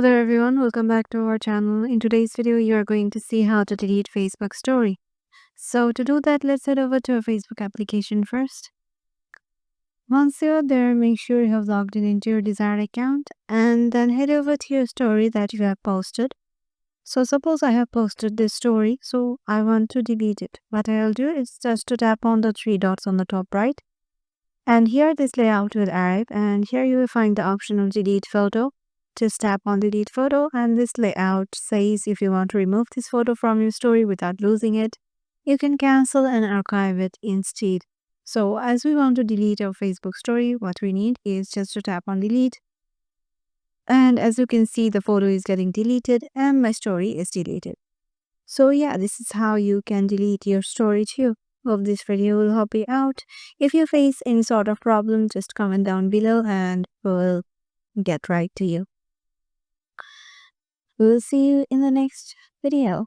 Hello there everyone, welcome back to our channel. In today's video, you are going to see how to delete Facebook story. So to do that, let's head over to our Facebook application first. Once you're there, make sure you have logged in into your desired account and then head over to your story that you have posted. So suppose I have posted this story, so I want to delete it. What I'll do is just to tap on the three dots on the top right. And here this layout will arrive, and here you will find the option of delete photo. Just tap on delete photo, and this layout says if you want to remove this photo from your story without losing it, you can cancel and archive it instead. So as we want to delete our Facebook story, what we need is just to tap on delete. And as you can see, the photo is getting deleted and my story is deleted. So yeah, this is how you can delete your story too. Hope this video will help you out. If you face any sort of problem, just comment down below and we'll get right to you. We'll see you in the next video.